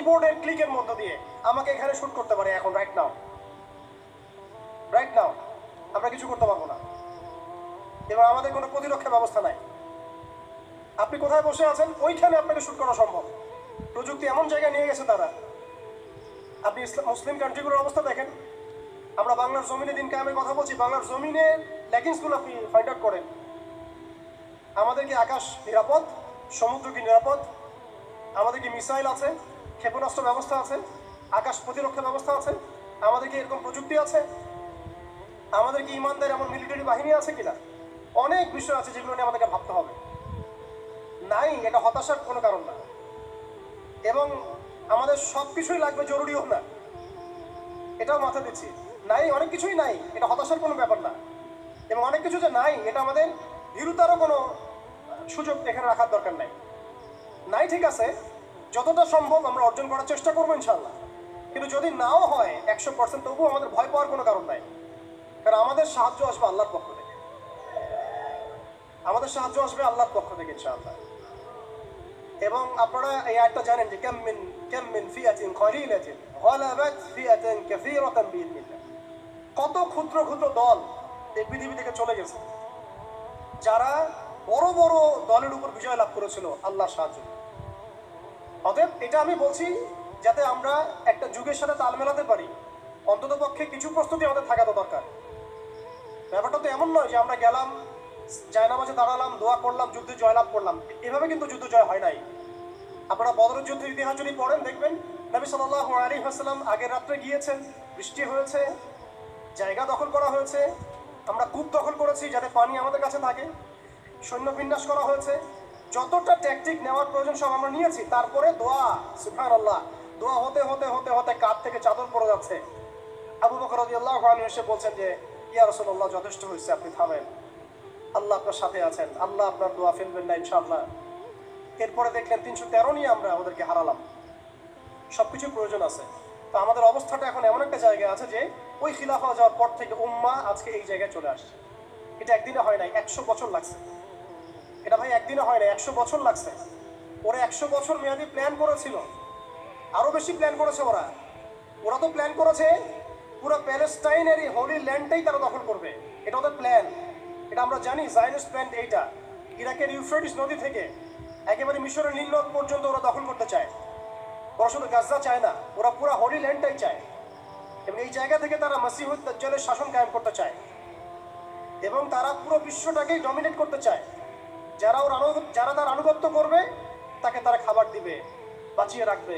কিবোর্ডের ক্লিকের মধ্য দিয়ে আমাকে এখানে শুট করতে পারে এখন রাইট নাও। আমরা কিছু করতে পারবো না এবং আমাদের কোনো প্রতিরক্ষা ব্যবস্থা নাই। আপনি কোথায় বসে আছেন ওইখানে আপনাকে শুট করা সম্ভব। প্রযুক্তি এমন জায়গায় নিয়ে গেছে তারা। আপনি মুসলিম কান্ট্রিগুলোর অবস্থা দেখেন। আমরা বাংলার জমিনে দিন কায়েমের কথা বলছি, বাংলার জমিনে ল্যাকিংসগুলো আপনি ফাইন্ড আউট করেন। আমাদের কি আকাশ নিরাপদ? সমুদ্র কি নিরাপদ? আমাদের কি মিসাইল আছে? ক্ষেপণাস্ত্র ব্যবস্থা আছে? আকাশ প্রতিরক্ষা ব্যবস্থা আছে? আমাদের কি এরকম প্রযুক্তি আছে? আমাদের কি ইমানদার এমন মিলিটারি বাহিনী আছে কিনা? অনেক বিষয় আছে যেগুলো নিয়ে আমাদেরকে ভাবতে হবে। নাই, এটা হতাশার কোনো কারণ না। এবং আমাদের সব কিছুই লাগবে, জরুরিও না, এটাও মাথা দিচ্ছি। নাই, অনেক কিছুই নাই, এটা হতাশার কোনো ব্যাপার না। এবং অনেক কিছু যে নাই, এটা আমাদের ভীরুতারও কোনো সুযোগ এখানে রাখার দরকার নাই। নাই, ঠিক আছে, যতটা সম্ভব আমরা অর্জন করার চেষ্টা করবো ইনশাল্লাহ। কিন্তু যদি নাও হয় 100%, তবুও আমাদের ভয় পাওয়ার কোনো কারণ নাই। কারণ আমাদের সাহায্য আসবে আল্লাহর পক্ষ থেকে। আমাদের সাহায্য আসবে আল্লাহর পক্ষ থেকে ইনশাআল্লাহ। এবং আপনারা এই আয়াতটা জানেন যে কাম মিন ফিআতিন কলিলাতিন গালাবাত ফিআতান কাসীরাতান বিইذنিল্লাহ। কত ক্ষুদ্র ক্ষুদ্র দল এই পৃথিবী থেকে চলে গেছে, যারা বড় বড় দলের উপর বিজয় লাভ করেছিল আল্লাহর সাহায্য। অতএব এটা আমি বলছি যাতে আমরা একটা যুগের সাথে তাল মেলাতে পারি, অন্ততপক্ষে কিছু প্রস্তুতি আমাদের থাকা তো দরকার। ব্যাপারটা তো এমন নয় যে আমরা গেলাম, জায়নামাজে দাঁড়ালাম, দোয়া করলাম, যুদ্ধে জয়লাভ করলাম। এভাবে কিন্তু যুদ্ধ জয় হয় নাই। আপনারা বদরের যুদ্ধের ইতিহাস যদি পড়েন দেখবেন, নবী সাল্লাল্লাহু আলাইহি ওয়াসাল্লাম আগের রাত্রে গিয়েছেন, বৃষ্টি হয়েছে, জায়গা দখল করা হয়েছে, আমরা কূপ দখল করেছি যাতে পানি আমাদের কাছে থাকে, সৈন্য বিন্যাস করা হয়েছে, যতটা ট্যাকটিক নেওয়ার প্রয়োজন সব আমরা নিয়েছি। তারপরে দোয়া, সুবহানাল্লাহ, দোয়া হতে হতে হতে হতে কাঁধ থেকে চাদর পড়ে যাচ্ছে। আবু বকর রাদিয়াল্লাহু আনহু এসে বলছেন যে ইয়া রাসূলুল্লাহ, যথেষ্ট হয়েছে, আপনি থামেন, আল্লাহ আপনার সাথে আছেন, আল্লাহ আপনার দোয়া ফেলবেন না ইনশাআল্লাহ। এরপরে দেখলেন 313 নিয়ে আমরা ওদেরকে হারালাম। সবকিছু প্রয়োজন আছে। তো আমাদের অবস্থাটা এখন এমন একটা জায়গায় আছে যে ওই খিলাফা যাওয়ার পর থেকে উম্মাহ আজকে এই জায়গায় চলে আসছে। এটা একদিনে হয় নাই, 100 বছর লাগছে। এটা ভাই একদিনে হয় নাই, 100 বছর লাগছে। ওরা 100 বছর মেয়াদি প্ল্যান করেছিল, আরো বেশি প্ল্যান করেছে ওরা তো প্ল্যান করেছে পুরো প্যালেস্টাইনের এই হোলি ল্যান্ডটাই তারা দখল করবে। এটা ওদের প্ল্যান, এটা আমরা জানি। জায়নিস্ট প্ল্যান এইটা, ইরাকের ইউফ্রেটিস নদী থেকে একেবারে মিশরের নীল নদ পর্যন্ত ওরা দখল করতে চায়। ওরা শুধু গাজা চায় না, ওরা পুরো হোলি ল্যান্ডটাই চায়। এবং এই জায়গা থেকে তারা মাসিহুদ দাজ্জালের শাসন কায়েম করতে চায় এবং তারা পুরো বিশ্বটাকেই ডমিনেট করতে চায়। যারা তার আনুগত্য করবে তাকে তারা খাবার দিবে, বাঁচিয়ে রাখবে।